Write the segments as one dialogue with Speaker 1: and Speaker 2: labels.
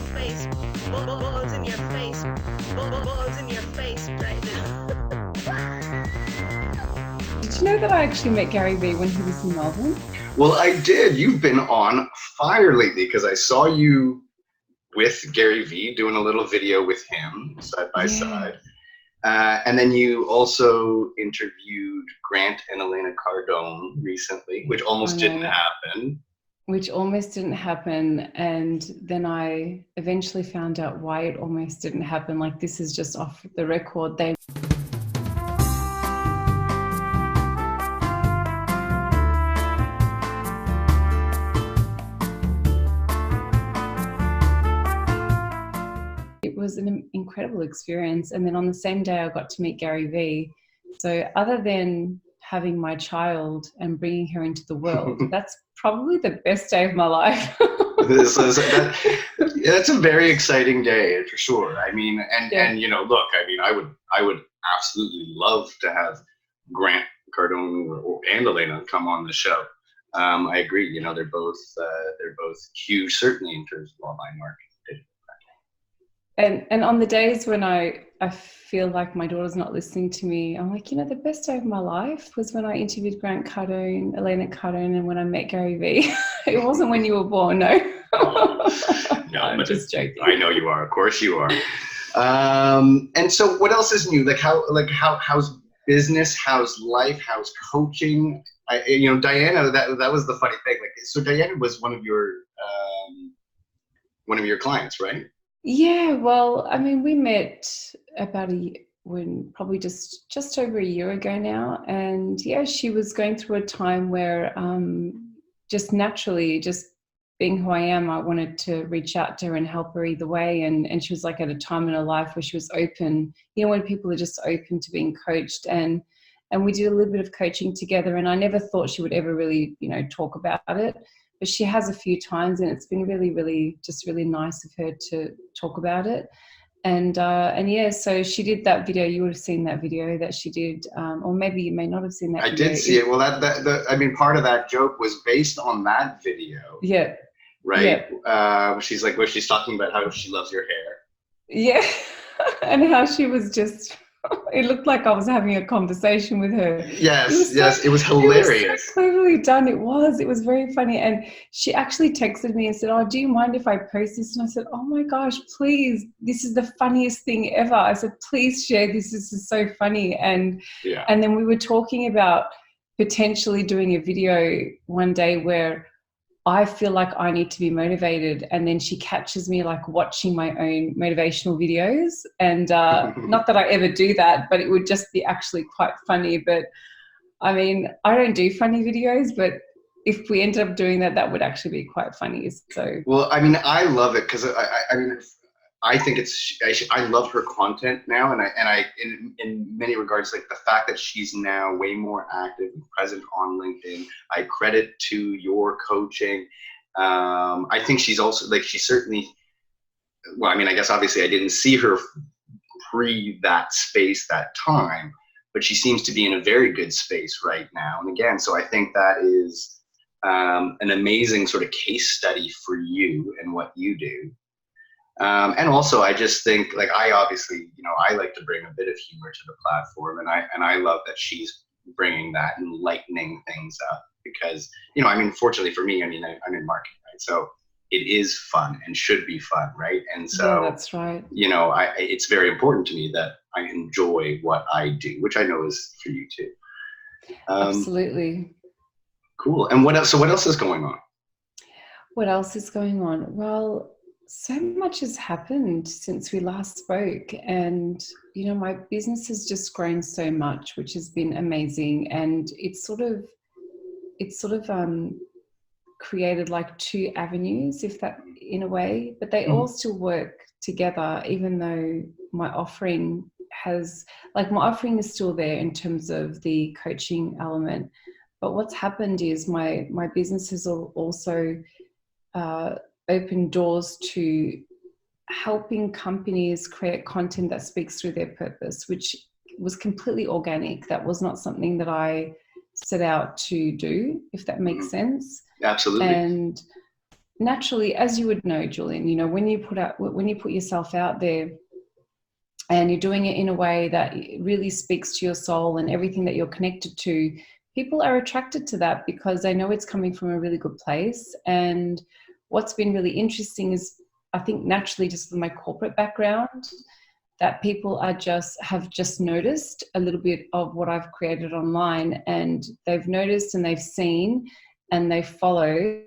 Speaker 1: face, balls in your face, balls in your face, right now.
Speaker 2: Did you know that I actually met Gary Vee when he was in Melbourne?
Speaker 3: Well, I did. You've been on fire lately because I saw you with Gary Vee doing a little video with him side by side. And then you also interviewed Grant and Helena Cardone recently, which almost didn't happen.
Speaker 2: Which almost didn't happen. And then I eventually found out why it almost didn't happen. Like, this is just off the record. It was an incredible experience. And then on the same day, I got to meet Gary Vee. So other than having my child and bringing her into the world, that's probably the best day of my life.
Speaker 3: That's a very exciting day for sure. I mean, and you know, look, I mean, I would absolutely love to have Grant Cardone and Helena come on the show. I agree. You know, they're both huge, certainly in terms of online marketing.
Speaker 2: And on the days when I feel like my daughter's not listening to me, I'm like, you know, the best day of my life was when I interviewed Grant Cardone, Helena Cardone, and when I met Gary Vee. It wasn't when you were born, no.
Speaker 3: No,
Speaker 2: I'm just joking.
Speaker 3: I know you are. Of course you are. And so, what else is new? How's business? How's life? How's coaching? You know, Diana. That was the funny thing. Like, so Diana was one of your clients, right?
Speaker 2: Yeah, well, I mean, we met about probably just over a year ago now. And yeah, she was going through a time where just naturally, just being who I am, I wanted to reach out to her and help her either way. And she was like at a time in her life where she was open, you know, when people are just open to being coached. And we did a little bit of coaching together, and I never thought she would ever really, you know, talk about it. But she has a few times, and it's been really, really, just really nice of her to talk about it. And yeah, so she did that video. You would have seen that video that she did, or maybe you may not have seen that video.
Speaker 3: I did see it. Well, I mean, part of that joke was based on that video.
Speaker 2: Yeah.
Speaker 3: Right. Yeah. She's talking about how she loves your hair.
Speaker 2: Yeah. And how she was just, it looked like I was having a conversation with her.
Speaker 3: Yes, it was hilarious.
Speaker 2: It was so cleverly done. It was very funny. And she actually texted me and said, "Oh, do you mind if I post this?" And I said, "Oh my gosh, please. This is the funniest thing ever." I said, "Please share this. This is so funny." And then we were talking about potentially doing a video one day where I feel like I need to be motivated, and then she catches me like watching my own motivational videos. And not that I ever do that, but it would just be actually quite funny. But I mean, I don't do funny videos, but if we ended up doing that, that would actually be quite funny. So,
Speaker 3: well, I mean, I love it because I mean, I think I love her content now, and I in many regards, like the fact that she's now way more active and present on LinkedIn, I credit to your coaching. I think she's also she certainly, well, I mean, I guess obviously I didn't see her pre that space that time, but she seems to be in a very good space right now. And again, so I think that is an amazing sort of case study for you and what you do. And also, I just think, like, I obviously, you know, I like to bring a bit of humor to the platform, and I love that she's bringing that and lightening things up because, you know, I mean, fortunately for me, I mean, I'm in marketing, right? So it is fun and should be fun, right? And so,
Speaker 2: yeah, that's right.
Speaker 3: You know, it's very important to me that I enjoy what I do, which I know is for you too.
Speaker 2: Absolutely.
Speaker 3: Cool. And what else? So what else is going on?
Speaker 2: What else is going on? Well, so much has happened since we last spoke, and you know, my business has just grown so much, which has been amazing. And it's sort of created like two avenues, if that, in a way, but they all still work together, even though my offering is still there in terms of the coaching element. But what's happened is my business has also open doors to helping companies create content that speaks through their purpose, which was completely organic. That was not something that I set out to do, if that makes sense.
Speaker 3: Absolutely.
Speaker 2: naturally, as you would know, Julian, you know, when you put yourself out there and you're doing it in a way that really speaks to your soul and everything that you're connected to, people are attracted to that because they know it's coming from a really good place. And what's been really interesting is, I think naturally, just with my corporate background, that people have just noticed a little bit of what I've created online, and they've noticed and they've seen and they followed,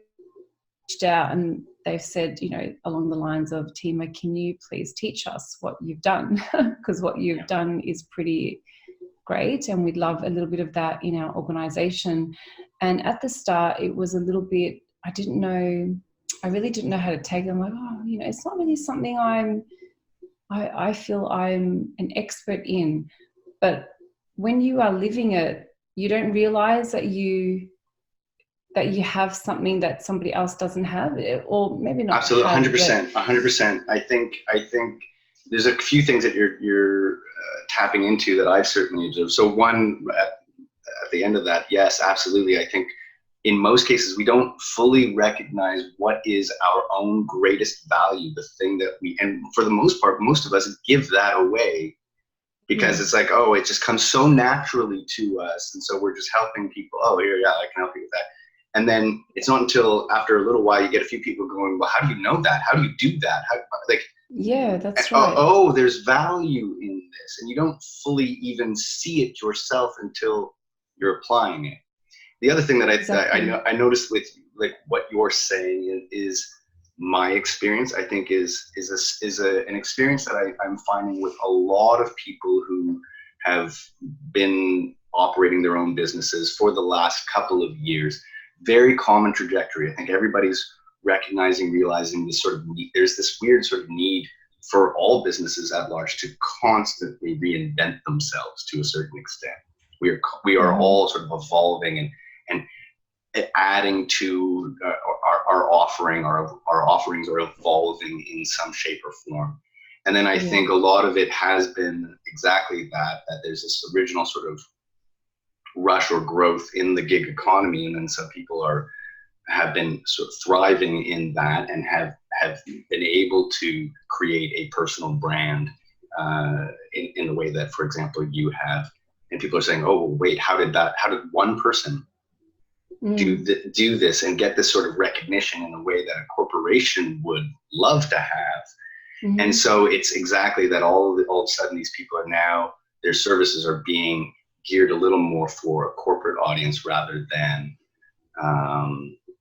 Speaker 2: reached out, and they've said, you know, along the lines of, Tima, can you please teach us what you've done? Because what you've done is pretty great, and we'd love a little bit of that in our organization. And at the start, it was a little bit, I really didn't know how to take it. I'm like, oh, you know, it's not really something I feel I'm an expert in. But when you are living it, you don't realize that you have something that somebody else doesn't have, or maybe not.
Speaker 3: Absolutely, 100%. I think there's a few things that you're tapping into that I've certainly observed. So one, at the end of that, yes, absolutely. I think in most cases we don't fully recognize what is our own greatest value, the thing that and for the most part, most of us give that away because it's like, oh, it just comes so naturally to us, and so we're just helping people. Oh, here, yeah, I can help you with that. And then it's not until after a little while you get a few people going, well, how do you know that? How do you do that?
Speaker 2: Yeah, that's right.
Speaker 3: Oh, there's value in this. And you don't fully even see it yourself until you're applying it. The other thing that I noticed with like what you're saying is my experience, I think is an experience that I'm finding with a lot of people who have been operating their own businesses for the last couple of years. Very common trajectory. I think everybody's realizing this sort of need. There's this weird sort of need for all businesses at large to constantly reinvent themselves to a certain extent. We are all sort of evolving and adding to our offering. Our offerings are evolving in some shape or form. And then I think a lot of it has been exactly that there's this original sort of rush or growth in the gig economy, and then some people have been sort of thriving in that and have been able to create a personal brand in the way that, for example, you have. And people are saying, oh, wait, how did one person do this and get this sort of recognition in a way that a corporation would love to have? And so it's exactly that all of a sudden these people are now, their services are being geared a little more for a corporate audience rather than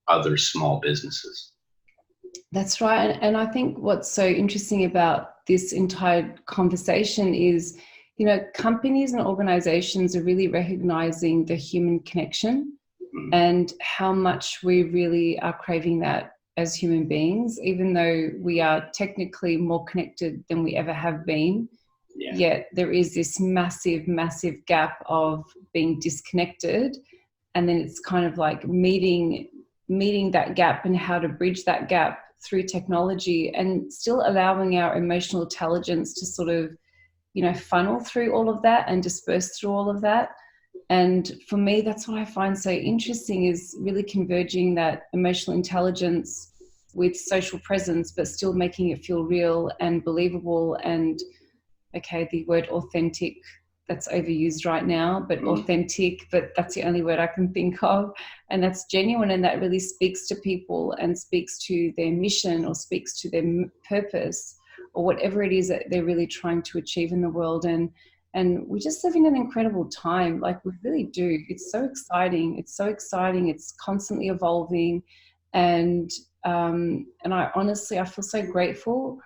Speaker 3: other small businesses.
Speaker 2: That's right. And I think what's so interesting about this entire conversation is, you know, companies and organizations are really recognizing the human connection and how much we really are craving that as human beings, even though we are technically more connected than we ever have been. Yet there is this massive, massive gap of being disconnected. And then it's kind of like meeting that gap and how to bridge that gap through technology and still allowing our emotional intelligence to sort of, you know, funnel through all of that and disperse through all of that. And for me, that's what I find so interesting, is really converging that emotional intelligence with social presence, but still making it feel real and believable. And okay, the word authentic, that's overused right now, but authentic, but that's the only word I can think of. And that's genuine, and that really speaks to people and speaks to their mission or speaks to their purpose or whatever it is that they're really trying to achieve in the world. And we just live in an incredible time. Like, we really do. It's so exciting. It's constantly evolving. And I honestly, I feel so grateful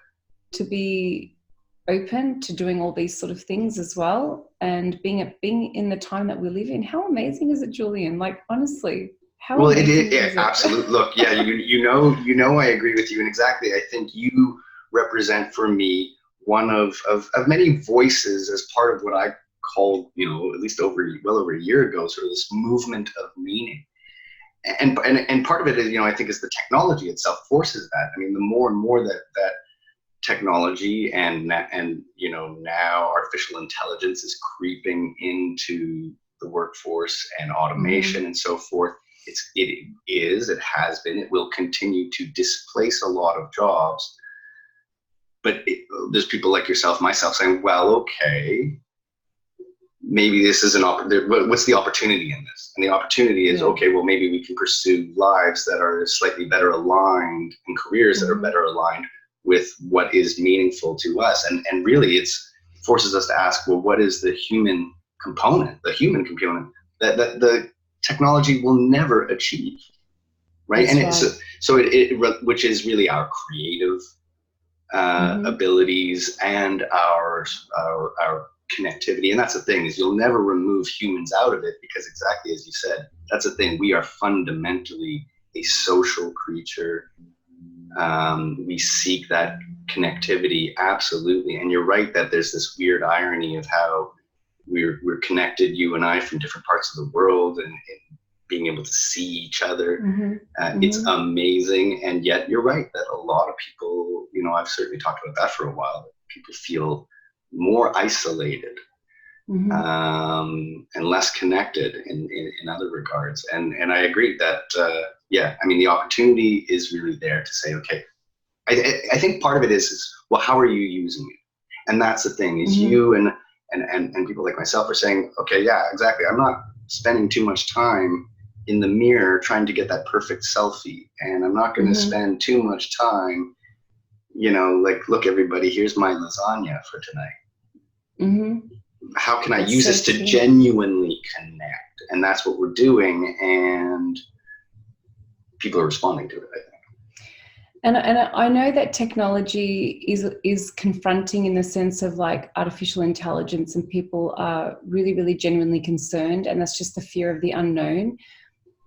Speaker 2: to be open to doing all these sort of things as well, and being in the time that we live in. How amazing is it, Julian? Like, honestly, how amazing is it?
Speaker 3: Absolutely. Look, yeah, you know I agree with you, and exactly, I think you represent for me one of many voices as part of what I called, you know, at least well over a year ago, sort of this movement of meaning. And part of it is, you know, I think is the technology itself forces that. I mean, the more and more that technology and you know, now artificial intelligence is creeping into the workforce and automation and so forth, it has been, it will continue to displace a lot of jobs. But there's people like yourself, myself, saying, well, okay, maybe this is what's the opportunity in this? And the opportunity is, okay, well, maybe we can pursue lives that are slightly better aligned and careers that are better aligned with what is meaningful to us. And really it forces us to ask, well, what is the human component that the technology will never achieve, right?
Speaker 2: That's
Speaker 3: and right. Which is really our creative abilities and our connectivity. And that's the thing, is you'll never remove humans out of it, because exactly as you said, that's the thing, we are fundamentally a social creature. We seek that connectivity, absolutely. And you're right that there's this weird irony of how we're connected, you and I, from different parts of the world, and being able to see each other. It's amazing. And yet you're right that a lot of people, I've certainly talked about that for a while, people feel more isolated and less connected in other regards. And I agree that, the opportunity is really there to say, okay, I think part of it is, well, how are you using it? And that's the thing, is you and people like myself are saying, okay, yeah, exactly. I'm not spending too much time in the mirror trying to get that perfect selfie. And I'm not going to spend too much time, like, look, everybody, here's my lasagna for tonight. How can I use this to genuinely connect? And that's what we're doing. And people are responding to it, I think.
Speaker 2: And I know that technology is confronting, in the sense of like artificial intelligence, and people are really, really genuinely concerned, and that's just the fear of the unknown.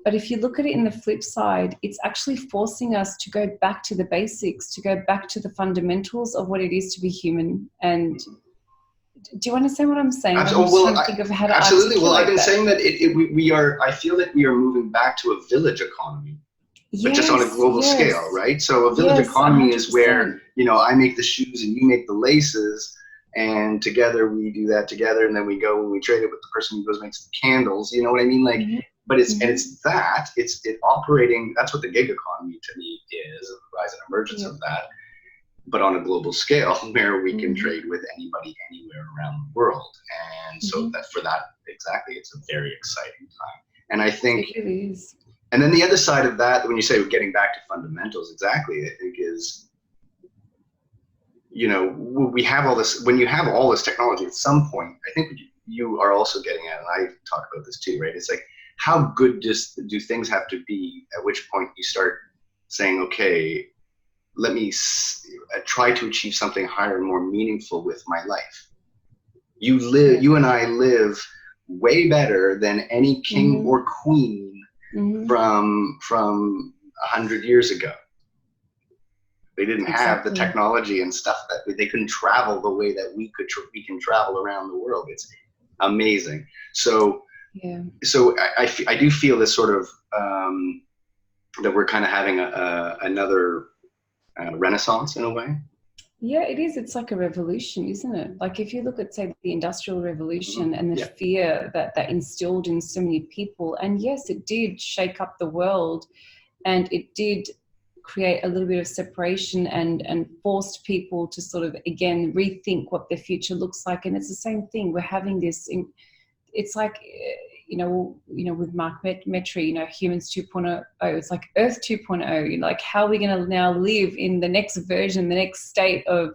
Speaker 2: But if you look at it in the flip side, it's actually forcing us to go back to the basics, to go back to the fundamentals of what it is to be human. And do you understand what I'm saying?
Speaker 3: Absolutely.
Speaker 2: I'm just trying to think of how to
Speaker 3: absolutely. Well, I've been
Speaker 2: that.
Speaker 3: saying that I feel that we are moving back to a village economy. But just on a global scale, right? So a village economy 100%. Is where, I make the shoes and you make the laces, and together we do that together, and then we go and we trade it with the person who goes and makes the candles. You know what I mean? Like, but it's it operating. That's what the gig economy to me is, the rise and emergence of that. But on a global scale, where we can trade with anybody, anywhere around the world, and so that exactly, it's a very exciting time. And I think
Speaker 2: it really is.
Speaker 3: And then the other side of that, when you say getting back to fundamentals, exactly, I think is, we have all this, when you have all this technology at some point, I think you are also getting at, and I talk about this too, right? It's like, how good do things have to be, at which point you start saying, okay, let me try to achieve something higher and more meaningful with my life. You and I live way better than any king or queen from 100 years ago. They didn't have the technology and stuff that they couldn't travel the way that we can travel around the world. It's amazing. So I do feel this sort of that we're kind of having another renaissance in a way.
Speaker 2: Yeah, it is. It's like a revolution, isn't it? Like if you look at, say, the Industrial Revolution and the fear that instilled in so many people, and yes, it did shake up the world, and it did create a little bit of separation and forced people to sort of, again, rethink what their future looks like. And it's the same thing. We're having this, it's like, with Mark Metry, Humans 2.0, it's like Earth 2.0, like how are we going to now live in the next version, the next state of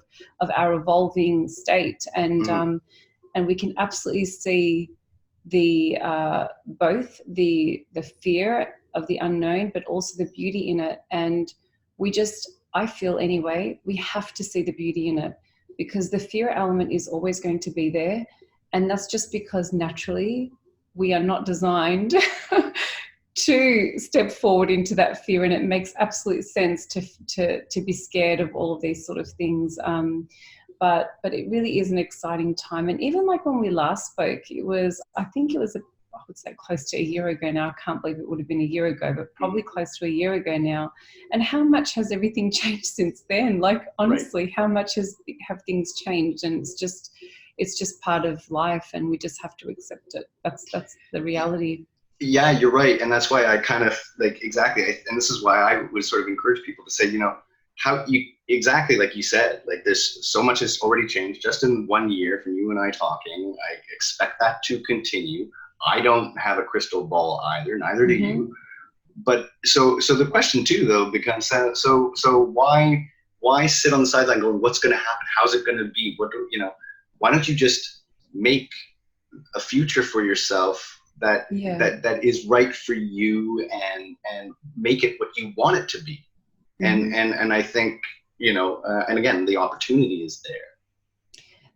Speaker 2: our evolving state. And we can absolutely see the both the fear of the unknown, but also the beauty in it. And I feel anyway, we have to see the beauty in it, because the fear element is always going to be there. And that's just because naturally we are not designed to step forward into that fear. And it makes absolute sense to be scared of all of these sort of things. But it really is an exciting time. And even like when we last spoke, I would say close to a year ago now. I can't believe it would have been a year ago, but probably close to a year ago now. And how much has everything changed since then? Like, honestly, how much have things changed? And it's just part of life, and we just have to accept it. That's the reality.
Speaker 3: Yeah, you're right. And that's why I kind of like, exactly. And this is why I would sort of encourage people to say, how you, exactly like you said, like there's so much has already changed just in 1 year from you and I talking. I expect that to continue. I don't have a crystal ball either, neither do you. But so the question too, though, becomes, so why sit on the sideline going, what's going to happen? How's it going to be? Why don't you just make a future for yourself that is right for you, and make it what you want it to be. And I think, and again, the opportunity is there.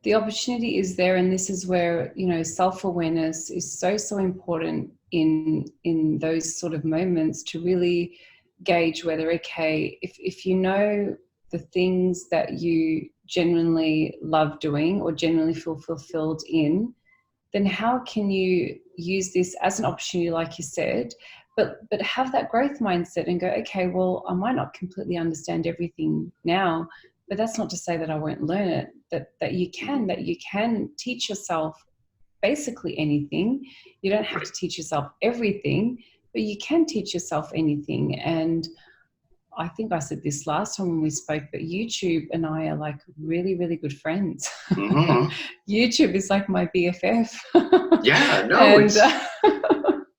Speaker 2: The opportunity is there, and this is where, self-awareness is so important in those sort of moments, to really gauge whether, okay, if you know the things that you genuinely love doing or genuinely feel fulfilled in, then how can you use this as an opportunity, like you said, but have that growth mindset and go, okay, well, I might not completely understand everything now, but that's not to say that I won't learn it, that you can teach yourself basically anything. You don't have to teach yourself everything, but you can teach yourself anything. And I think I said this last time when we spoke, but YouTube and I are like really, really good friends. YouTube is like my BFF.
Speaker 3: Yeah, no, and,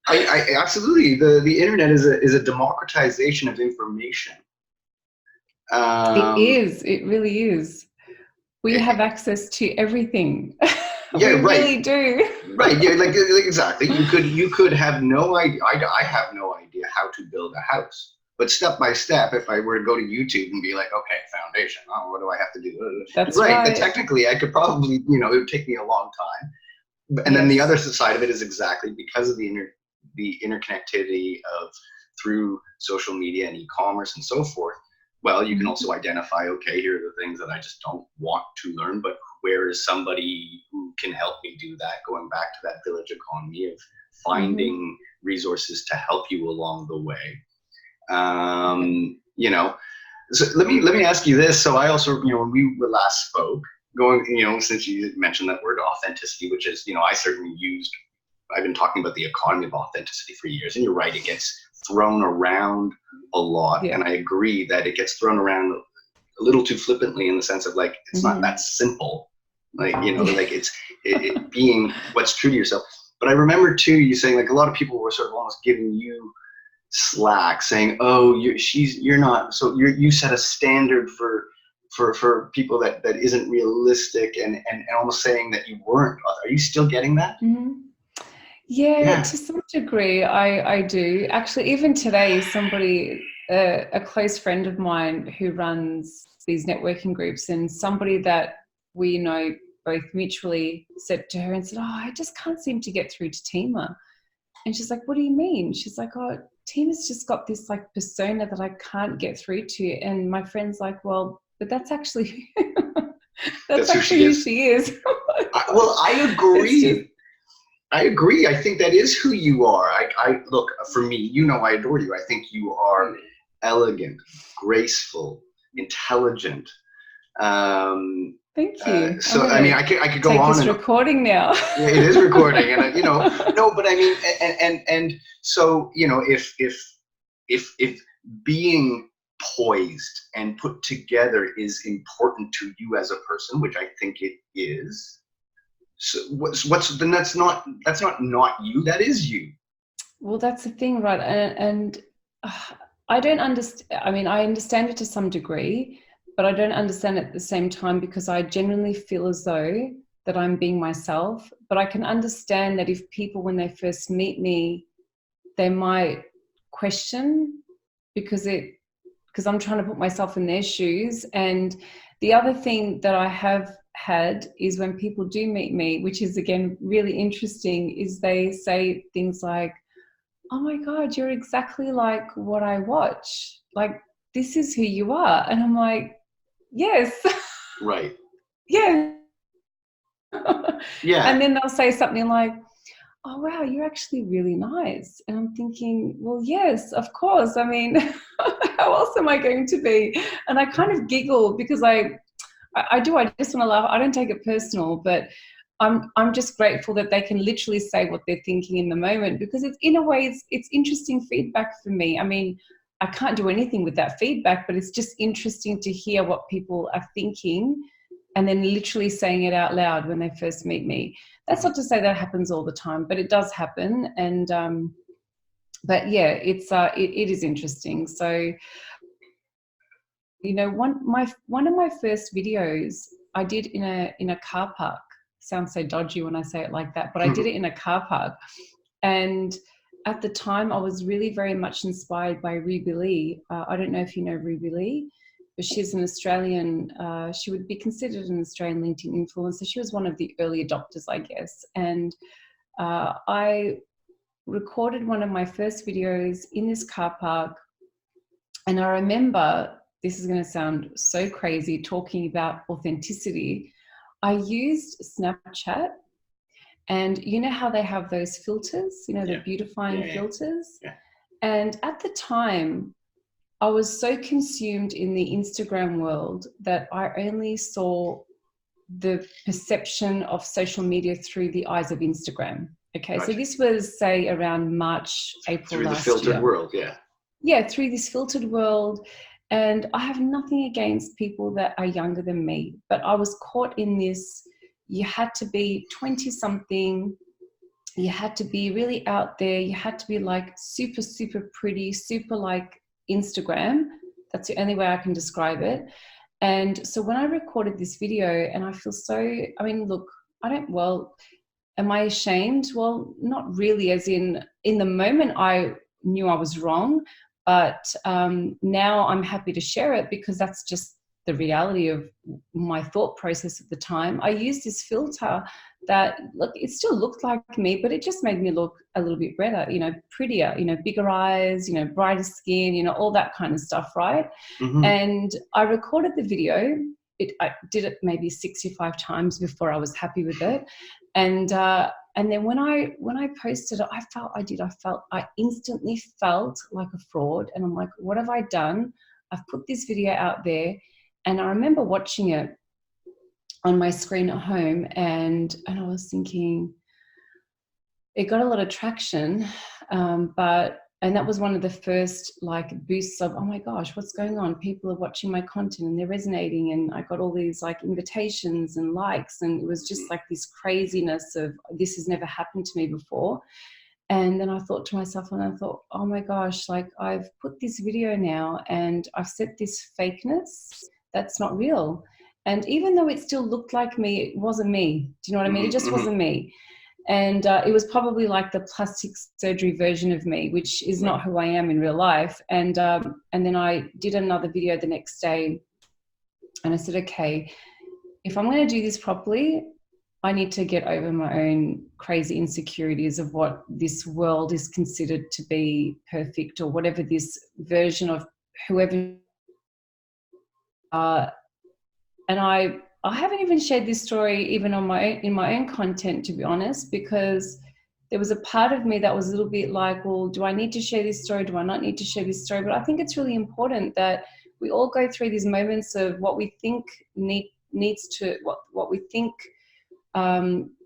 Speaker 3: I absolutely. The internet is a democratization of information.
Speaker 2: It is. It really is. We have access to everything.
Speaker 3: Yeah,
Speaker 2: we really do.
Speaker 3: Right. Yeah, like exactly. You could have no idea. I have no idea how to build a house. But step by step, if I were to go to YouTube and be like, okay, foundation, what do I have to do?
Speaker 2: That's right.
Speaker 3: And technically, I could probably, it would take me a long time. And then the other side of it is exactly because of the interconnectivity of through social media and e-commerce and so forth. Well, you can also identify, okay, here are the things that I just don't want to learn, but where is somebody who can help me do that? Going back to that village economy of finding resources to help you along the way. So let me ask you this. So I also, when we last spoke, since you mentioned that word authenticity, which is, I certainly I've been talking about the economy of authenticity for years, and you're right, it gets thrown around a lot. And I agree that it gets thrown around a little too flippantly, in the sense of like, it's not that simple, like, like it being what's true to yourself. But I remember too, you saying like a lot of people were sort of almost giving you slack, saying, oh, you're not, so you set a standard for people that isn't realistic, and almost saying that you weren't. Are you still getting that?
Speaker 2: Yeah, to some degree I do. Actually, even today, somebody, a close friend of mine who runs these networking groups, and somebody that we know both mutually said to her and said, oh, I just can't seem to get through to Tima. And she's like, what do you mean? She's like, oh, Tima's just got this like persona that I can't get through to. And my friend's like, well, but that's actually that's actually who she is.
Speaker 3: Well, I agree. I agree. I think that is who you are. I look, for me, I adore you. I think you are elegant, graceful, intelligent.
Speaker 2: Thank you.
Speaker 3: So I mean, I could go on.
Speaker 2: It's recording now.
Speaker 3: Yeah, it is recording, and no, but I mean, and so if being poised and put together is important to you as a person, which I think it is. So what's then that's not you, that is you.
Speaker 2: Well, that's the thing, right? And I don't understand. I mean, I understand it to some degree, but I don't understand it at the same time, because I genuinely feel as though that I'm being myself. But I can understand that if people, when they first meet me, they might question, because I'm trying to put myself in their shoes. And the other thing that I have had is when people do meet me, which is again really interesting, is they say things like, oh my God, you're exactly like what I watch. Like, this is who you are. And I'm like, yes.
Speaker 3: Right.
Speaker 2: Yeah.
Speaker 3: Yeah.
Speaker 2: And then they'll say something like, oh wow, you're actually really nice. And I'm thinking, well, yes, of course. I mean, how else am I going to be? And I kind of giggle, because I just want to laugh. I don't take it personal, but I'm just grateful that they can literally say what they're thinking in the moment, because it's, in a way, it's interesting feedback for me. I mean, I can't do anything with that feedback, but it's just interesting to hear what people are thinking and then literally saying it out loud when they first meet me. That's not to say that happens all the time, but it does happen. And but yeah, it is interesting. So, you know, one of my first videos I did in a car park. Sounds so dodgy when I say it like that, but I did it in a car park. And at the time, I was really very much inspired by Ruby Lee. I don't know if you know Ruby Lee, but she's an Australian, she would be considered an Australian LinkedIn influencer. She was one of the early adopters, I guess. And I recorded one of my first videos in this car park. And I remember, this is going to sound so crazy, talking about authenticity. I used Snapchat, and you know how they have those filters, you know, the beautifying filters? Yeah. And at the time, I was so consumed in the Instagram world that I only saw the perception of social media through the eyes of Instagram. Okay, gotcha. So this was, say, around March, April last year. Through the filtered world, yeah. Yeah, through this filtered world. And I have nothing against people that are younger than me, but I was caught in this. You had to be 20-something. You had to be really out there. You had to be like super, super pretty, super like Instagram. That's the only way I can describe it. And so when I recorded this video, and I feel so, I mean, look, am I ashamed? Well, not really, as in the moment I knew I was wrong, but now I'm happy to share it because that's just the reality of my thought process at the time. I used this filter that, look, it still looked like me, but it just made me look a little bit better, you know, prettier, you know, bigger eyes, you know, brighter skin, you know, all that kind of stuff, right? Mm-hmm. And I recorded the video. I did it maybe 65 times before I was happy with it. And then when I posted it, I instantly felt like a fraud. And I'm like, what have I done? I've put this video out there. And I remember watching it on my screen at home, and I was thinking, it got a lot of traction, and that was one of the first like boosts of, oh my gosh, what's going on? People are watching my content and they're resonating, and I got all these like invitations and likes, and it was just like this craziness of, this has never happened to me before. And then I thought to myself, oh my gosh, like I've put this video now and I've set this fakeness that's not real. And even though it still looked like me, it wasn't me. Do you know what I mean? It just wasn't me. And it was probably like the plastic surgery version of me, which is not who I am in real life. And then I did another video the next day, and I said, okay, if I'm going to do this properly, I need to get over my own crazy insecurities of what this world is considered to be perfect, or whatever this version of whoever. And I haven't even shared this story even in my own content, to be honest, because there was a part of me that was a little bit like, well, do I need to share this story? Do I not need to share this story? But I think it's really important that we all go through these moments of what we think what we think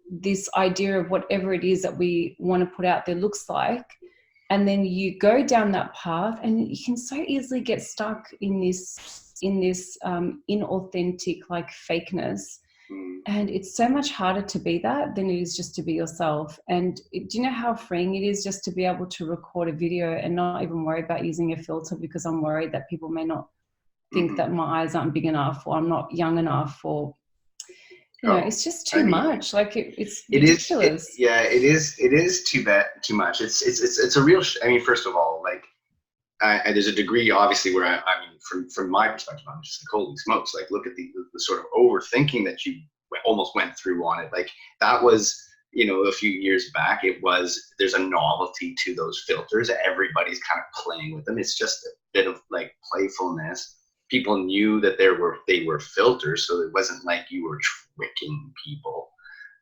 Speaker 2: this idea of whatever it is that we want to put out there looks like. And then you go down that path, and you can so easily get stuck in this inauthentic like fakeness. And it's so much harder to be that than it is just to be yourself. And do you know how freeing it is just to be able to record a video and not even worry about using a filter, because I'm worried that people may not think that my eyes aren't big enough, or I'm not young enough, or it's just too much. Like it's ridiculous.
Speaker 3: It is too much. It's a real. I mean, first of all, like there's a degree, obviously, where I mean, from my perspective, I'm just like, holy smokes! Like, look at the sort of overthinking that you almost went through on it. Like that was, a few years back. There's a novelty to those filters. Everybody's kind of playing with them. It's just a bit of like playfulness. People knew that they were filters, so it wasn't like you were tricking people.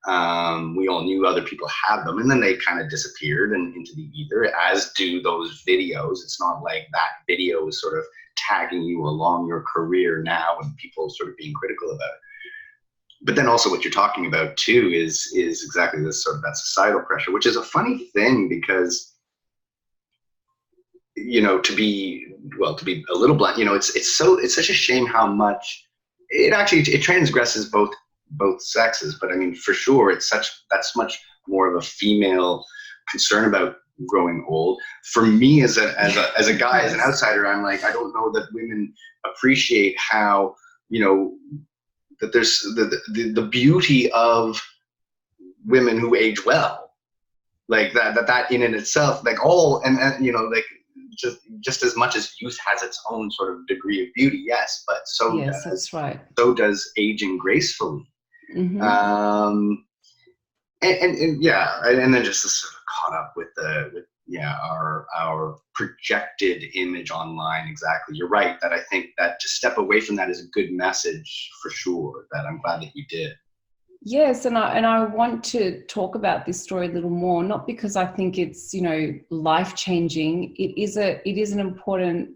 Speaker 3: We all knew other people had them, and then they kind of disappeared into the ether, as do those videos. It's not like that video is sort of tagging you along your career now and people sort of being critical about it. but then also what you're talking about too is exactly this sort of that societal pressure, which is a funny thing because, you know, to be a little blunt, you know, it's such a shame how much it transgresses both sexes. But I mean, for sure, that's much more of a female concern about growing old. For me as a guy, as an outsider, I'm like, I don't know that women appreciate how, you know, that there's the beauty of women who age well, like that in and itself, like and you know, like just as much as youth has its own sort of degree of beauty, yes, but
Speaker 2: that's right.
Speaker 3: So does aging gracefully.
Speaker 2: Mm-hmm.
Speaker 3: And yeah, and then just sort of caught up with our projected image online. Exactly, you're right. That I think that to step away from that is a good message for sure. That I'm glad that you did.
Speaker 2: Yes, and I want to talk about this story a little more, not because I think it's, you know, life-changing. It is an important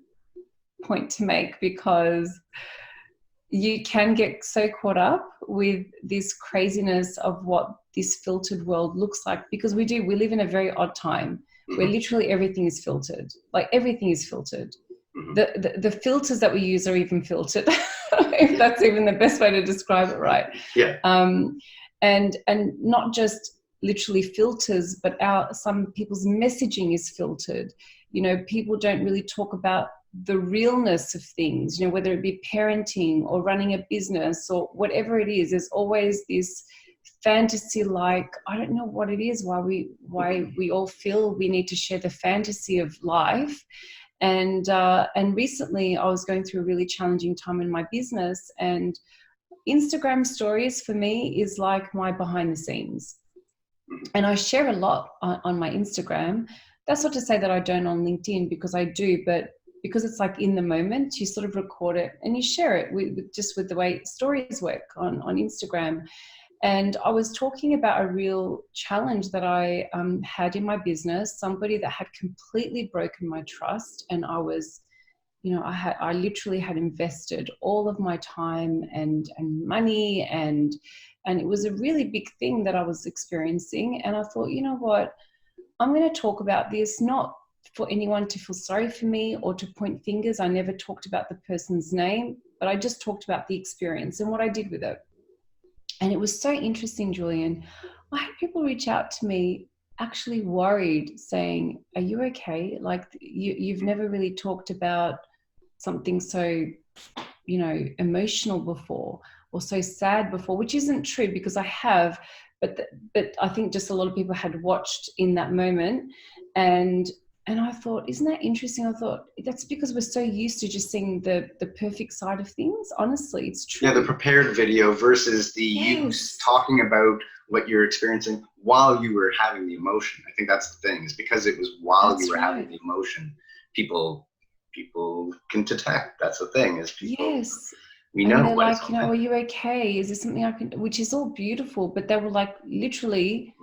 Speaker 2: point to make, because you can get so caught up with this craziness of what this filtered world looks like, because we live in a very odd time where literally everything is filtered. Like everything is filtered. The filters that we use are even filtered, if that's even the best way to describe it, right?
Speaker 3: Yeah.
Speaker 2: And not just literally filters, but some people's messaging is filtered. You know, people don't really talk about the realness of things, you know, whether it be parenting or running a business or whatever it is. There's always this fantasy, like, I don't know what it is, why we all feel we need to share the fantasy of life. And recently I was going through a really challenging time in my business, and Instagram stories for me is like my behind the scenes. And I share a lot on my Instagram. That's not to say that I don't on LinkedIn, because I do, but because it's like in the moment, you sort of record it and you share it with the way stories work on Instagram. And I was talking about a real challenge that I had in my business, somebody that had completely broken my trust. And I was, you know, I literally had invested all of my time and money, and it was a really big thing that I was experiencing. And I thought, you know what, I'm going to talk about this, not for anyone to feel sorry for me or to point fingers. I never talked about the person's name, but I just talked about the experience and what I did with it. And it was so interesting, Julian. I had people reach out to me actually worried, saying, are you okay? Like, you've never really talked about something so, you know, emotional before, or so sad before, which isn't true, because I have, but I think just a lot of people had watched in that moment. And I thought, isn't that interesting? I thought, that's because we're so used to just seeing the perfect side of things. Honestly, it's true.
Speaker 3: Yeah, the prepared video versus the you talking about what you're experiencing while you were having the emotion. I think that's the thing, is because it was while you were having the emotion, people can detect. That's the thing, is people.
Speaker 2: Yes.
Speaker 3: We know.
Speaker 2: And they're like, you know, are you okay? Is there something I can? Which is all beautiful, but they were like literally.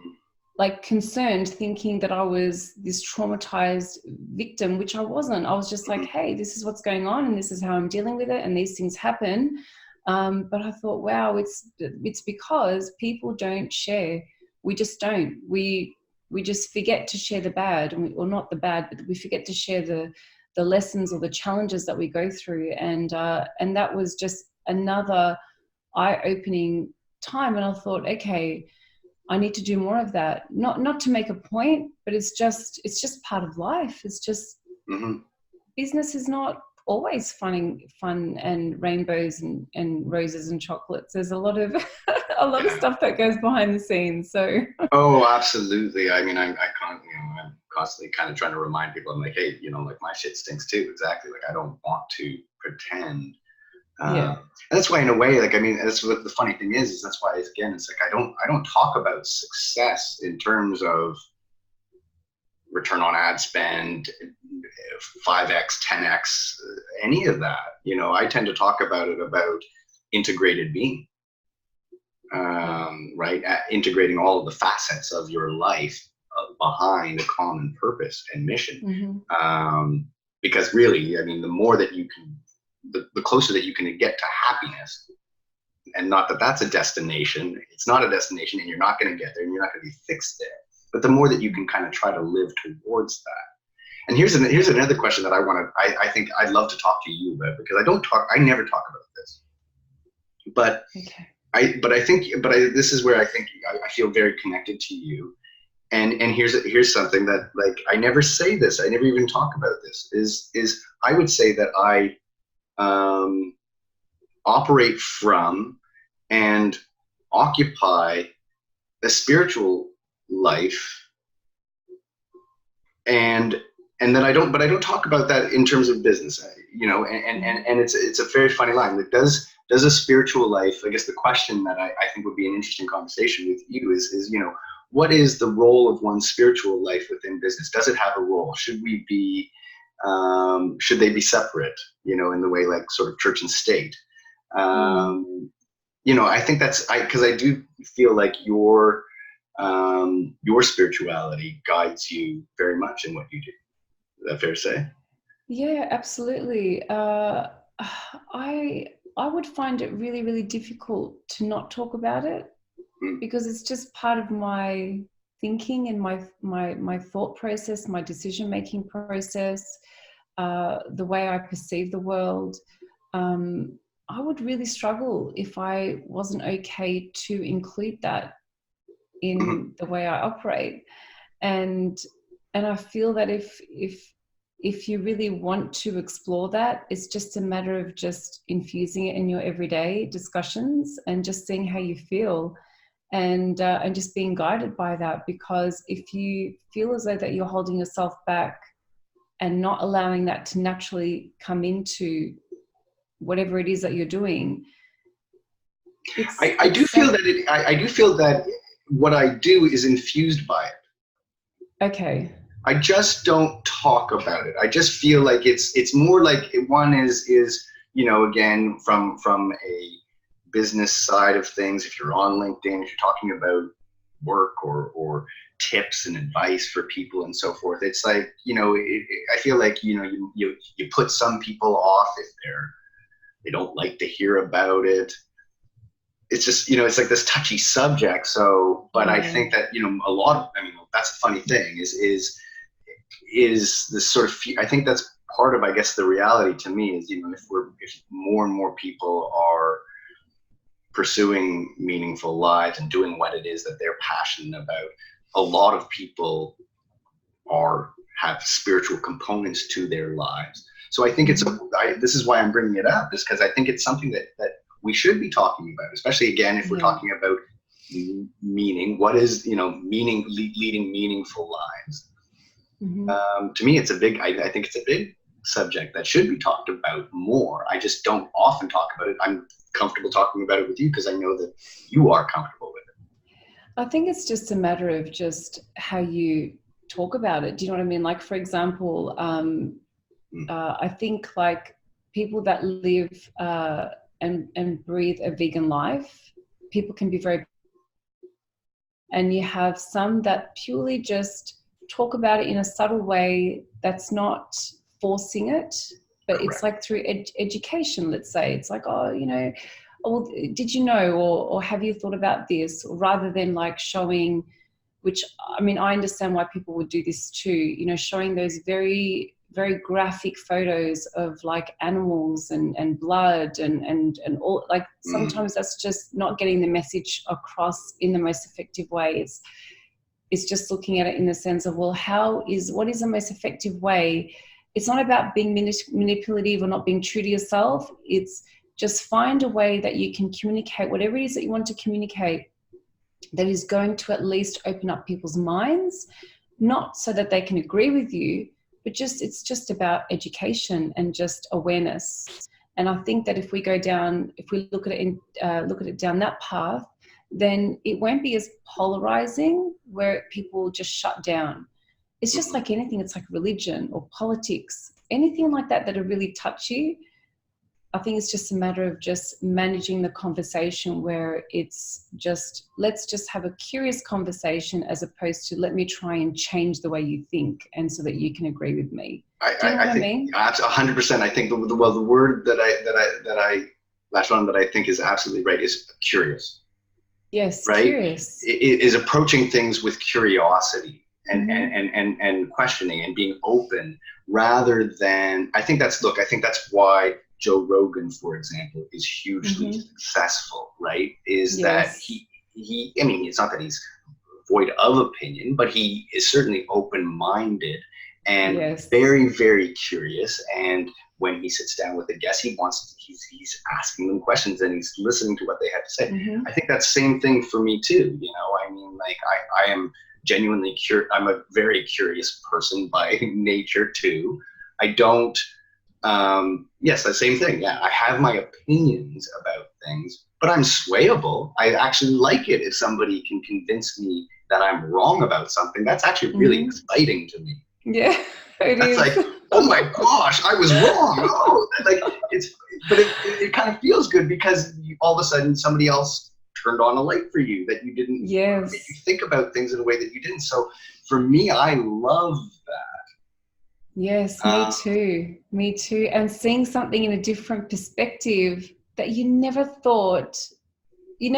Speaker 2: Like concerned, thinking that I was this traumatized victim, which I wasn't. I was just like, hey, this is what's going on, and this is how I'm dealing with it, and these things happen. But I thought, wow, it's because people don't share. We just don't. We just forget to share the bad, or not the bad, but we forget to share the lessons or the challenges that we go through. And that was just another eye-opening time. And I thought, okay, I need to do more of that. Not to make a point, but it's just part of life. It's just business is not always fun and rainbows and roses and chocolates. There's a lot of stuff that goes behind the scenes. So
Speaker 3: oh, absolutely. I mean, I'm constantly kind of trying to remind people. I'm like, hey, you know, like my shit stinks too. Exactly. Like I don't want to pretend. And that's why, in a way, like, I mean, that's what the funny thing is that's why, again, it's like I don't talk about success in terms of return on ad spend, 5x, 10x, any of that. You know, I tend to talk about integrated being, right? Integrating all of the facets of your life behind a common purpose and mission. Because really, I mean, the more that you can, the closer that you can get to happiness and not that that's a destination. It's not a destination, and you're not going to get there, and you're not going to be fixed there. But the more that you can kind of try to live towards that. And here's another question that I think I'd love to talk to you about, because I never talk about this. But
Speaker 2: okay.
Speaker 3: This is where I think I feel very connected to you. And here's something that, like, I never say this, I never even talk about this, is I would say that I operate from and occupy a spiritual life, and that I don't talk about that in terms of business, and it's a very funny line. Like, does a spiritual life, I guess the question that I think would be an interesting conversation with you is, what is the role of one's spiritual life within business? Does it have a role? Should they be separate, in the way like sort of church and state? I think because I do feel like your spirituality guides you very much in what you do. Is that fair to say?
Speaker 2: Yeah, absolutely. I would find it really, really difficult to not talk about it, because it's just part of my thinking and my thought process, my decision-making process, the way I perceive the world. I would really struggle if I wasn't okay to include that in the way I operate. And I feel that if you really want to explore that, it's just a matter of just infusing it in your everyday discussions and just seeing how you feel, and just being guided by that. Because if you feel as though that you're holding yourself back and not allowing that to naturally come into whatever it is that you're doing,
Speaker 3: I do feel that what I do is infused by it.
Speaker 2: Okay.
Speaker 3: I just don't talk about it. I just feel like it's more like one is again, from a business side of things. If you're on LinkedIn, if you're talking about work or tips and advice for people and so forth, it's like, I feel like, you put some people off if they don't like to hear about it. It's just, it's like this touchy subject. So, but I think that, a lot of, that's a funny thing is this sort of, I think that's part of, I guess, the reality to me is, if more and more people are pursuing meaningful lives and doing what it is that they're passionate about, a lot of people have spiritual components to their lives. So I think this is why I'm bringing it up, is because I think it's something that we should be talking about, especially again, if we're talking about meaning. What is, meaning, leading meaningful lives? To me, I think it's a big subject that should be talked about more. I just don't often talk about it. I'm comfortable talking about it with you because I know that you are comfortable with it.
Speaker 2: I think it's just a matter of just how you talk about it. Do you know what I mean? Like, for example, I think like people that live and breathe a vegan life, people can be very, and you have some that purely just talk about it in a subtle way that's not forcing it, but it's like through education, let's say. It's like, well, did you know, or have you thought about this? Rather than like showing, which, I understand why people would do this too, showing those very, very graphic photos of like animals and blood and all, like sometimes that's just not getting the message across in the most effective ways. It's just looking at it in the sense of, well, what is the most effective way? It's not about being manipulative or not being true to yourself. It's just find a way that you can communicate whatever it is that you want to communicate that is going to at least open up people's minds, not so that they can agree with you, but it's just about education and just awareness. And I think that if we look at it down that path, then it won't be as polarizing where people just shut down. It's just like anything. It's like religion or politics, anything like that are really touchy. I think it's just a matter of just managing the conversation where it's just, let's just have a curious conversation as opposed to let me try and change the way you think and so that you can agree with me. Do you know what I mean?
Speaker 3: 100%. I think the word that latched on that I think is absolutely right is curious.
Speaker 2: Yes,
Speaker 3: right?
Speaker 2: curious.
Speaker 3: Is approaching things with curiosity and questioning and being open rather than, I think that's why Joe Rogan, for example, is hugely successful, right? Is that he, I mean, it's not that he's void of opinion, but he is certainly open-minded and very, very curious. And when he sits down with a guest, he's asking them questions and he's listening to what they have to say. I think that's the same thing for me too. You know, I mean, like I am genuinely curious. I'm a very curious person by nature too. I don't, yes, the same thing. Yeah, I have my opinions about things, but I'm swayable. I actually like it if somebody can convince me that I'm wrong about something. That's actually really exciting to me.
Speaker 2: Yeah,
Speaker 3: that's like, oh my gosh, I was wrong. Oh, like but it kind of feels good because all of a sudden somebody else turned on a light for you that you didn't.
Speaker 2: Yes.
Speaker 3: That you think about things in a way that you didn't. So for me, I love that.
Speaker 2: Yes, me too. Me too. And seeing something in a different perspective that you never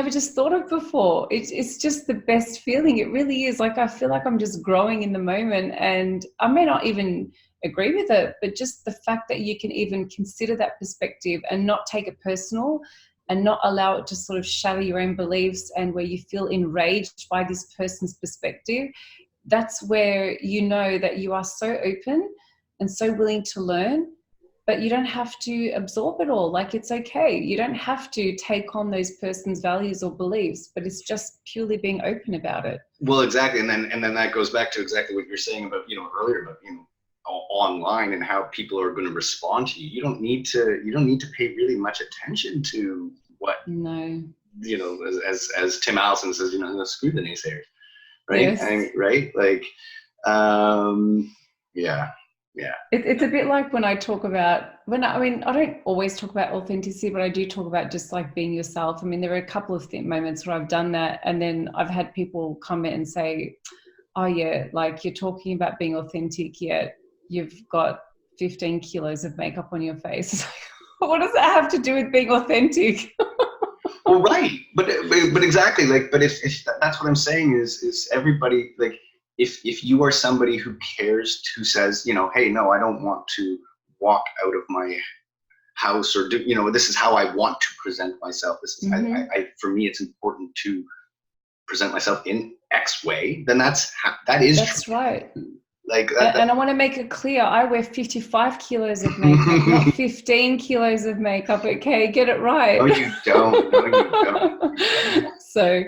Speaker 2: just thought of before. It's just the best feeling. It really is. Like, I feel like I'm just growing in the moment, and I may not even agree with it, but just the fact that you can even consider that perspective and not take it personal and not allow it to sort of shatter your own beliefs, and where you feel enraged by this person's perspective, that's where you know that you are so open and so willing to learn. But you don't have to absorb it all. Like, it's okay. You don't have to take on those person's values or beliefs, but it's just purely being open about it.
Speaker 3: Well, exactly. And then that goes back to exactly what you're saying about, earlier about, online and how people are going to respond to you. You don't need to pay really much attention to what, as Tim Allison says, screw the naysayers. Right.
Speaker 2: Yes.
Speaker 3: I mean, right. Like, yeah. Yeah.
Speaker 2: It's a bit like when I talk about, I don't always talk about authenticity, but I do talk about just like being yourself. I mean, there are a couple of moments where I've done that, and then I've had people comment and say, oh yeah, like, you're talking about being authentic, yet you've got 15 kilos of makeup on your face. It's like, what does that have to do with being authentic?
Speaker 3: Well, right. But exactly, like, but if that's what I'm saying is everybody, like, if you are somebody who cares, who says, hey, no, I don't want to walk out of my house or do, this is how I want to present myself. This is, for me, it's important to present myself in X way. Then that's true.
Speaker 2: Right.
Speaker 3: Like,
Speaker 2: and I want to make it clear, I wear 55 kilos of makeup, not 15 kilos of makeup. Okay, get it right.
Speaker 3: No, you don't. No, you don't.
Speaker 2: So.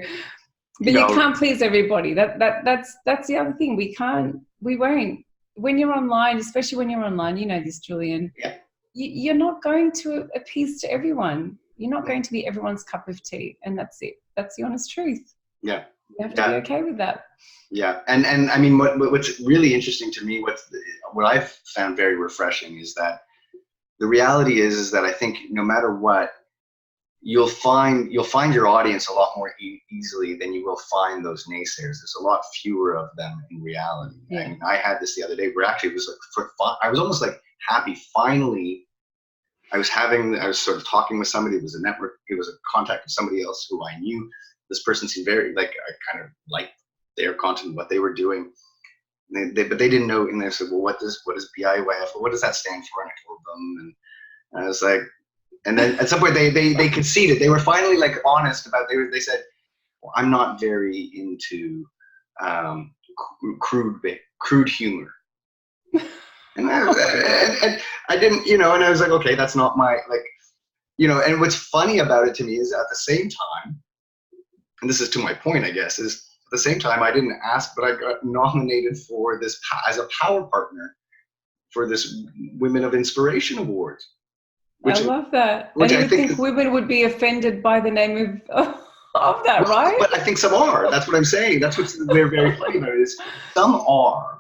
Speaker 2: But you can't please everybody. That's the other thing. We won't. When you're online, especially when you're online, you know this, Julian.
Speaker 3: Yeah.
Speaker 2: You're not going to appease to everyone. You're not going to be everyone's cup of tea, and that's it. That's the honest truth.
Speaker 3: Yeah.
Speaker 2: You have to be okay with that.
Speaker 3: Yeah, and I mean, what's really interesting to me, what I've found very refreshing is that the reality is that I think no matter what, you'll find your audience a lot more easily than you will find those naysayers. There's a lot fewer of them in reality. Yeah. I mean, I had this the other day where actually it was like I was almost like happy. Finally, I was sort of talking with somebody. It was a network. It was a contact with somebody else who I knew. This person seemed very, like, I kind of liked their content, what they were doing. But they didn't know. And they said, well, what is BIYF? What does that stand for? And I told them, and I was like, and then at some point they conceded. They were finally, like, honest about. They said, well, I'm not very into crude humor. And I didn't, and I was like, okay, that's not my, like, and what's funny about it to me is at the same time, and this is to my point, I guess, is at the same time, I didn't ask, but I got nominated for this as a power partner for this Women of Inspiration Awards.
Speaker 2: I love that. And you would think women would be offended by the name of that, right?
Speaker 3: But I think some are. That's what I'm saying. That's what's very funny about it, is some are.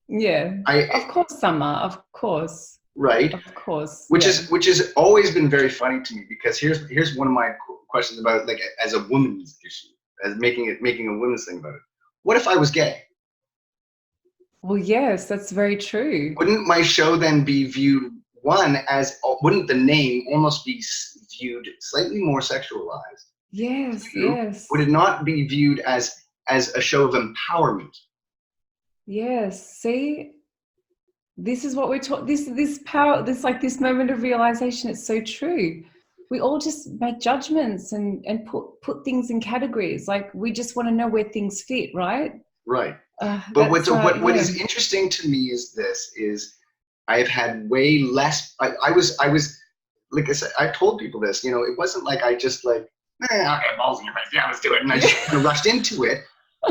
Speaker 2: Yeah. Of course some are. Of course.
Speaker 3: Right.
Speaker 2: Of course.
Speaker 3: Which has always been very funny to me, because here's one of my questions about, like, as a woman's issue, as making a women's thing about it. What if I was gay?
Speaker 2: Well, yes, that's very true.
Speaker 3: Wouldn't my show then be viewed one, as wouldn't the name almost be viewed slightly more sexualized?
Speaker 2: Yes,
Speaker 3: Two,
Speaker 2: yes.
Speaker 3: would it not be viewed as a show of empowerment?
Speaker 2: Yes. See, this is what we're taught. This power, this moment of realization. It's so true. We all just make judgments and put things in categories. Like we just want to know where things fit, right?
Speaker 3: Right. But what
Speaker 2: yeah.
Speaker 3: is interesting to me is I've had way less. I was like I said, I told people this. You know, it wasn't like I just like, okay, balls in your face. Yeah, let's do it. And I just kind of rushed into it.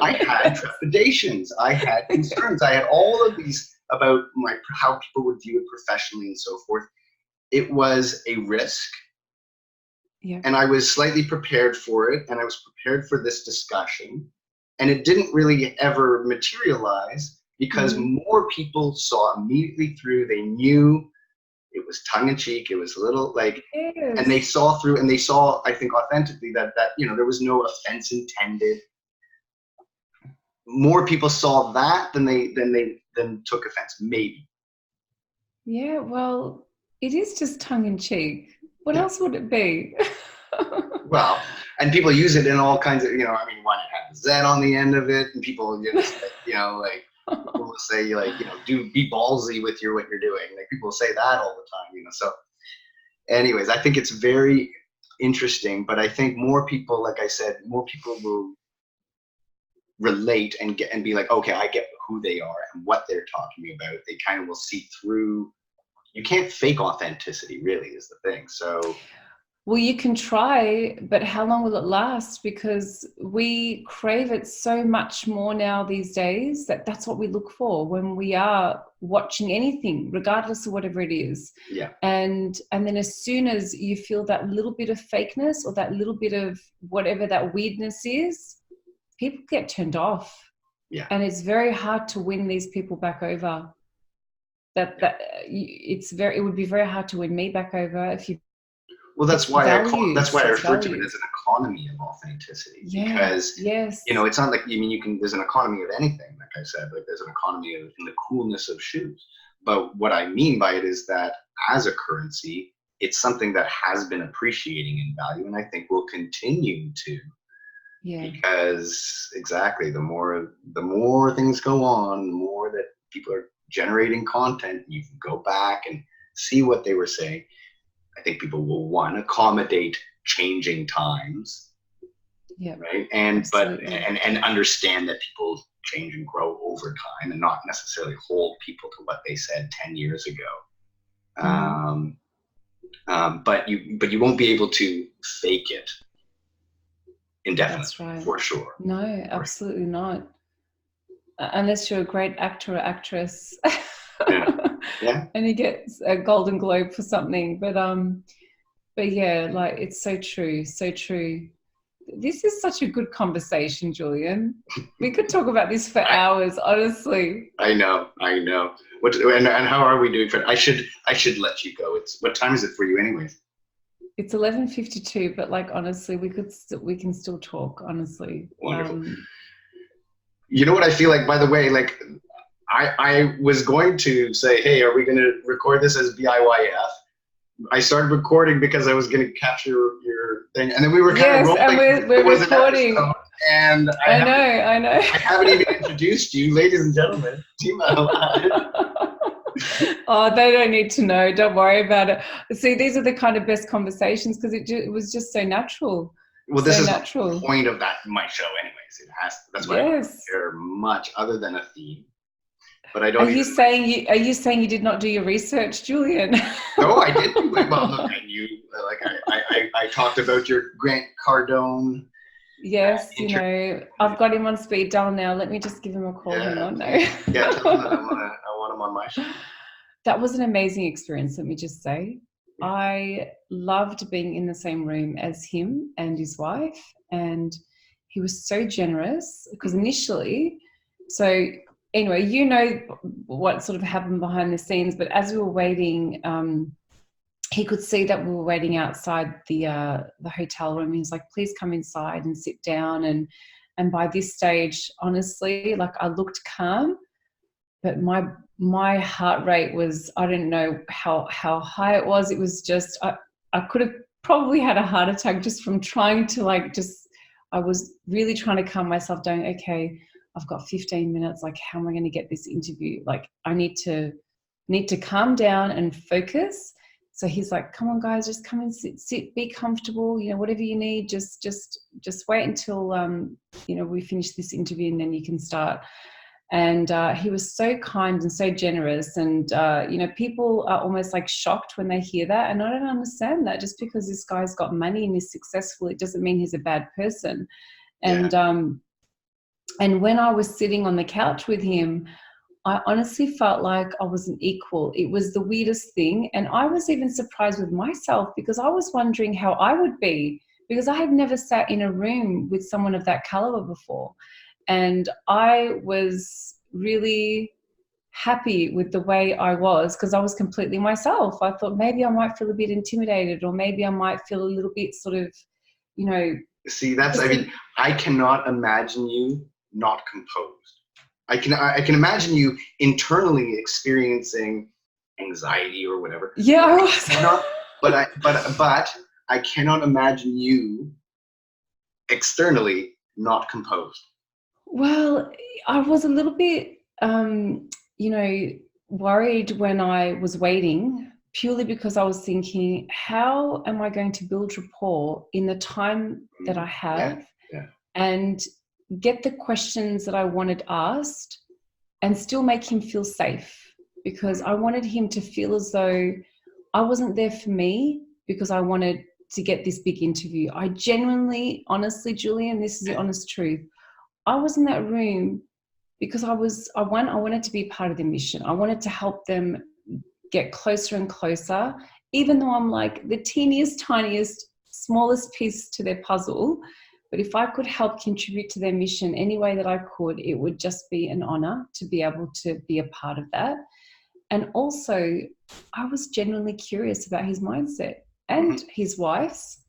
Speaker 3: I had trepidations. I had concerns. I had all of these about how people would view it professionally and so forth. It was a risk.
Speaker 2: Yeah.
Speaker 3: And I was slightly prepared for it, and I was prepared for this discussion. And it didn't really ever materialize because more people saw immediately through. They knew it was tongue in cheek. It was a little like, and they saw through, and they saw, I think, authentically that you know, there was no offense intended. More people saw that than took offense, maybe.
Speaker 2: Yeah, well, it is just tongue in cheek. What else would it be?
Speaker 3: Well, and people use it in all kinds of, you know, I mean, one, it had the Z on the end of it, and people, you know, like, people will say, like, you know, be ballsy with what you're doing. Like, people will say that all the time, you know. So, anyways, I think it's very interesting, but I think more people, like I said, more people will relate and be like, okay, I get who they are and what they're talking about. They kind of will see through. You can't fake authenticity, really, is the thing. So,
Speaker 2: well, you can try, but how long will it last? Because we crave it so much more now these days that's what we look for when we are watching anything, regardless of whatever it is.
Speaker 3: Yeah.
Speaker 2: And then as soon as you feel that little bit of fakeness or that little bit of whatever that weirdness is, people get turned off.
Speaker 3: Yeah.
Speaker 2: And it's very hard to win these people back over. It would be very hard to win me back over if you.
Speaker 3: Well, that's why I refer to it as an economy of authenticity, because you know, it's not like, I mean, there's an economy of anything, like I said, like there's an economy in the coolness of shoes. But what I mean by it is that as a currency, it's something that has been appreciating in value, and I think will continue to. Yeah. Because exactly, the more things go on, the more that people are generating content, you can go back and see what they were saying. I think people will, one, accommodate changing times, right? And absolutely. and understand that people change and grow over time, and not necessarily hold people to what they said 10 years ago. But you won't be able to fake it indefinitely. That's right. For sure.
Speaker 2: No, absolutely not. Unless you're a great actor or actress.
Speaker 3: Yeah.
Speaker 2: And you get a Golden Globe for something, but yeah, like, it's so true, so true. This is such a good conversation, Julian. We could talk about this for hours, honestly.
Speaker 3: I know. What and how are we doing? I should let you go. What time is it for you, anyways?
Speaker 2: It's 11:52, but like, honestly, we can still talk. Honestly.
Speaker 3: Wonderful. You know what I feel like, by the way, like. I was going to say, hey, are we going to record this as BIYF? I started recording because I was going to capture your thing, and then we were kind of rolling.
Speaker 2: And we're recording.
Speaker 3: And
Speaker 2: I know.
Speaker 3: I haven't even introduced you, ladies and gentlemen. Tima Elhajj.
Speaker 2: Oh, they don't need to know. Don't worry about it. See, these are the kind of best conversations because it was just so natural.
Speaker 3: Well, this is the point of my show, anyways. That's why I don't care much other than a theme. But I don't. Are you
Speaker 2: saying you did not do your research, Julian?
Speaker 3: No, I did. Well, look, I knew. Like I talked about your Grant Cardone.
Speaker 2: Yes, you know, I've got him on speed dial now. Let me just give him a call. Hang on, no.
Speaker 3: Yeah, tell him that I want him on my show.
Speaker 2: That was an amazing experience. Let me just say, I loved being in the same room as him and his wife, and he was so generous because initially, so. Anyway, you know what sort of happened behind the scenes, but as we were waiting, he could see that we were waiting outside the hotel room. He was like, please come inside and sit down. And by this stage, honestly, like, I looked calm, but my heart rate was, I don't know how high it was. It was just, I could have probably had a heart attack just from trying to I was really trying to calm myself down. Okay, I've got 15 minutes. Like, how am I going to get this interview? Like, I need to calm down and focus. So he's like, come on guys, just come and sit, be comfortable, whatever you need, just wait until, we finish this interview and then you can start. And he was so kind and so generous. And, people are almost like shocked when they hear that. And I don't understand that. Just because this guy's got money and is successful, it doesn't mean he's a bad person. And, and when I was sitting on the couch with him, I honestly felt like I was an equal. It was the weirdest thing. And I was even surprised with myself because I was wondering how I would be, because I had never sat in a room with someone of that caliber before. And I was really happy with the way I was because I was completely myself. I thought maybe I might feel a bit intimidated, or maybe I might feel a little bit sort of,
Speaker 3: See, I cannot imagine you not composed. I can imagine you internally experiencing anxiety or whatever.
Speaker 2: Yeah, I was.
Speaker 3: But I cannot imagine you externally not composed.
Speaker 2: Well, I was a little bit, worried when I was waiting, purely because I was thinking, how am I going to build rapport in the time that I have and get the questions that I wanted asked and still make him feel safe? Because I wanted him to feel as though I wasn't there for me because I wanted to get this big interview. I genuinely, honestly, Julian, this is the honest truth, I was in that room because I wanted to be part of the mission. I wanted to help them get closer and closer, even though I'm like the teeniest, tiniest, smallest piece to their puzzle. But if I could help contribute to their mission any way that I could, it would just be an honor to be able to be a part of that. And also, I was genuinely curious about his mindset and his wife's,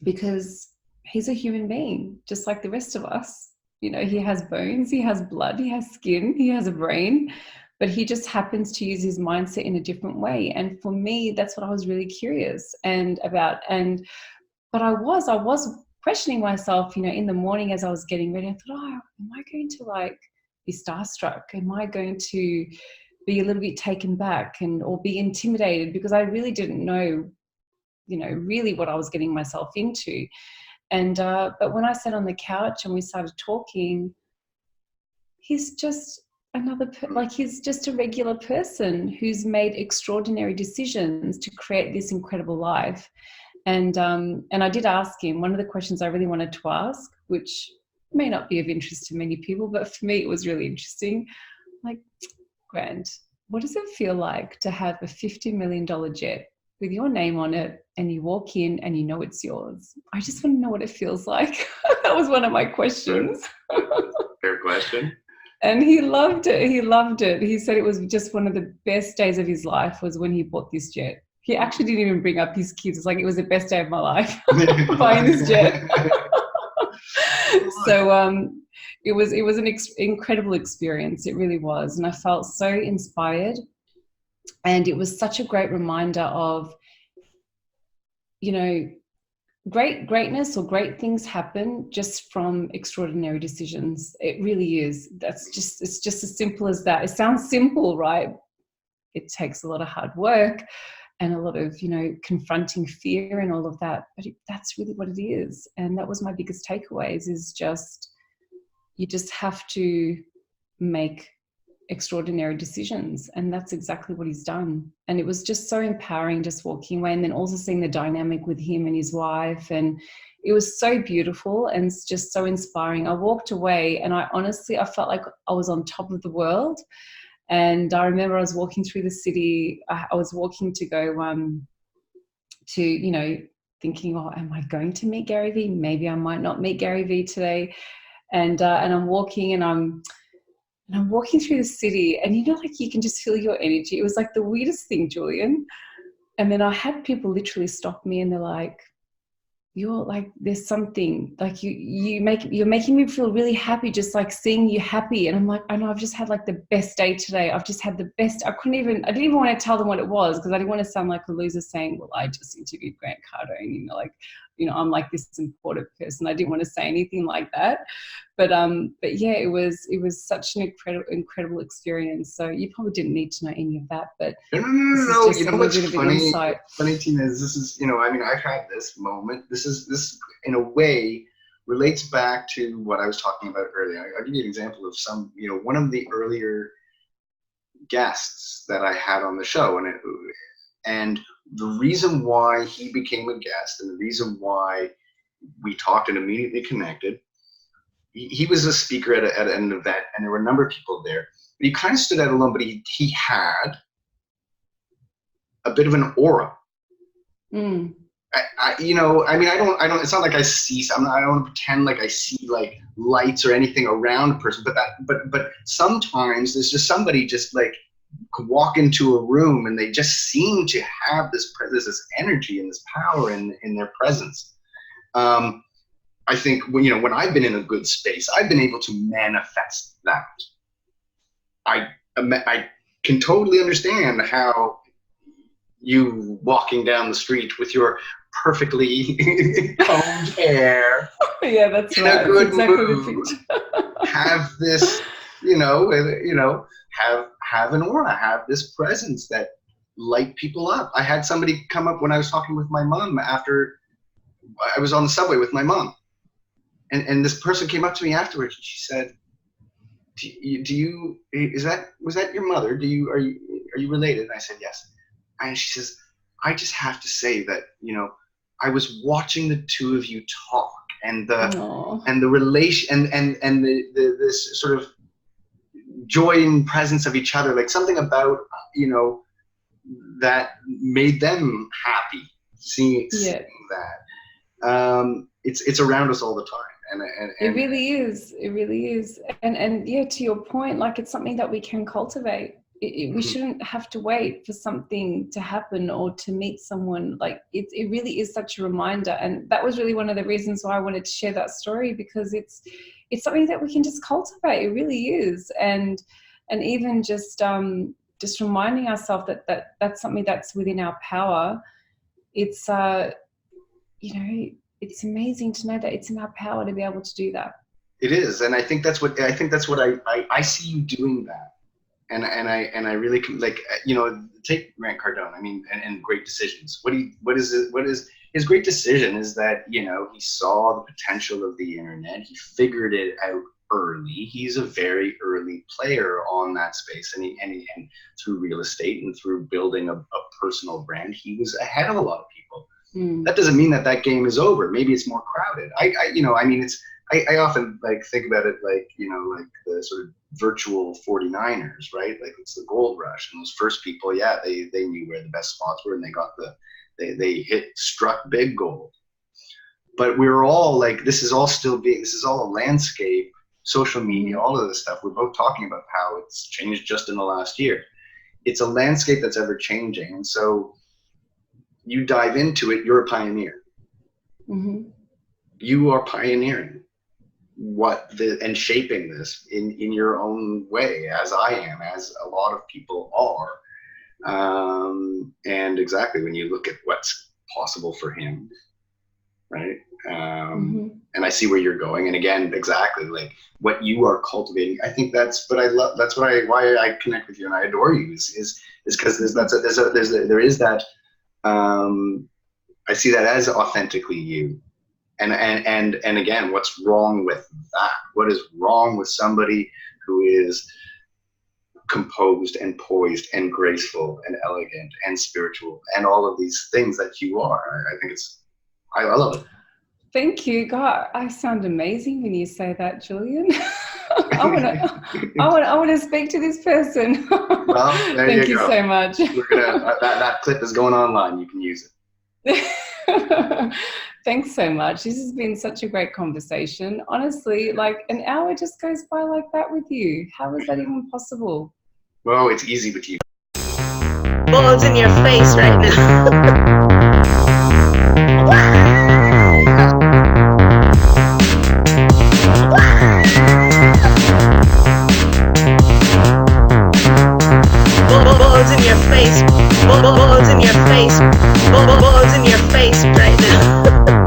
Speaker 2: because he's a human being, just like the rest of us. He has bones, he has blood, he has skin, he has a brain, but he just happens to use his mindset in a different way. And for me, that's what I was really curious about. But I was questioning myself, in the morning as I was getting ready. I thought, am I going to be starstruck? Am I going to be a little bit taken back or be intimidated? Because I really didn't know, really what I was getting myself into. And but when I sat on the couch and we started talking, he's just he's just a regular person who's made extraordinary decisions to create this incredible life. And I did ask him one of the questions I really wanted to ask, which may not be of interest to many people, but for me it was really interesting. Like, Grant, what does it feel like to have a $50 million jet with your name on it and you walk in and you know it's yours? I just want to know what it feels like. That was one of my questions.
Speaker 3: Fair question.
Speaker 2: And he loved it. He loved it. He said it was just one of the best days of his life was when he bought this jet. He actually didn't even bring up his kids. It's like, it was the best day of my life buying this jet. So it was an incredible experience. It really was. And I felt so inspired. And it was such a great reminder of, greatness or great things happen just from extraordinary decisions. It really is. It's just as simple as that. It sounds simple, right? It takes a lot of hard work and a lot of, confronting fear and all of that. But that's really what it is. And that was my biggest takeaways, is just, you just have to make extraordinary decisions. And that's exactly what he's done. And it was just so empowering just walking away, and then also seeing the dynamic with him and his wife. And it was so beautiful and just so inspiring. I walked away and I felt like I was on top of the world. And I remember I was walking through the city. I was walking to go thinking, am I going to meet Gary Vee? Maybe I might not meet Gary Vee today. And I'm walking and I'm walking through the city, and you can just feel your energy. It was like the weirdest thing, Julian. And then I had people literally stop me and they're like, you're like, there's something like you're making me feel really happy, just like seeing you happy. And I'm like, I know, I've just had like the best day today. I've just had the best. I didn't even want to tell them what it was, because I didn't want to sound like a loser saying, well, I just interviewed Grant Cardone, I'm like this important person. I didn't want to say anything like that. But yeah, it was such an incredible experience. So you probably didn't need to know any of that, but
Speaker 3: no. You know what's funny?
Speaker 2: Insight.
Speaker 3: Funny, Tina, is this is, I've had this moment. This in a way relates back to what I was talking about earlier. I'll give you an example of one of the earlier guests that I had on the show, and the reason why he became a guest, and the reason why we talked and immediately connected. He was a speaker at an event, and there were a number of people there. But he kind of stood out alone, but he had a bit of an aura.
Speaker 2: Mm.
Speaker 3: I don't. It's not like I see. I don't want to pretend like I see like lights or anything around a person. But sometimes there's just somebody just like could walk into a room and they just seem to have this energy and this power in their presence. I think when I've been in a good space, I've been able to manifest that. I can totally understand how you walking down the street with your perfectly combed hair,
Speaker 2: yeah, that's
Speaker 3: in
Speaker 2: right.
Speaker 3: a good
Speaker 2: exactly
Speaker 3: mood, have this, have an aura, have this presence that light people up. I had somebody come up when I was talking with my mom after I was on the subway with my mom. And this person came up to me afterwards and she said, was that your mother? Are you related? And I said, yes. And she says, I just have to say that, I was watching the two of you talk and the relation and this sort of joy and presence of each other, like something about, that made them happy seeing that. It's around us all the time. And
Speaker 2: it really is. And yeah, to your point, like it's something that we can cultivate. We shouldn't have to wait for something to happen or to meet someone. Like it really is such a reminder. And that was really one of the reasons why I wanted to share that story, because it's something that we can just cultivate. It really is. And even just reminding ourselves that that's something that's within our power. It's it's amazing to know that it's in our power to be able to do that.
Speaker 3: It is, and I think that's what I see you doing that, and I really like, take Grant Cardone. I mean, and great decisions. What is his great decision is that he saw the potential of the internet. He figured it out early. He's a very early player on that space, and through real estate and through building a personal brand, he was ahead of a lot of people. That doesn't mean that game is over. Maybe it's more crowded. I often like think about it like, like the sort of virtual 49ers, right? Like it's the gold rush, and those first people, they knew where the best spots were, and they struck big gold. But we're all like, this is all a landscape, social media, all of this stuff. We're both talking about how it's changed just in the last year. It's a landscape that's ever changing. And so you dive into it, you're a pioneer. Mm-hmm. You are pioneering and shaping this in your own way, as I am, as a lot of people are. And exactly when you look at what's possible for him, right? And I see where you're going. And again, exactly like what you are cultivating. I think that's why I connect with you and I adore you is because there is that. I see that as authentically you, and again, what's wrong with that? What is wrong with somebody who is composed and poised and graceful and elegant and spiritual and all of these things that you are? I think I love it.
Speaker 2: Thank you. God, I sound amazing when you say that, Julian. I want to speak to this person.
Speaker 3: Well,
Speaker 2: Thank you so much.
Speaker 3: We're gonna that clip is going online. You can use
Speaker 2: it. Thanks so much. This has been such a great conversation. Honestly, like an hour just goes by like that with you. How is that even possible?
Speaker 3: Well, it's easy with you.
Speaker 1: Balls in your face right now. face, balls in your face right now.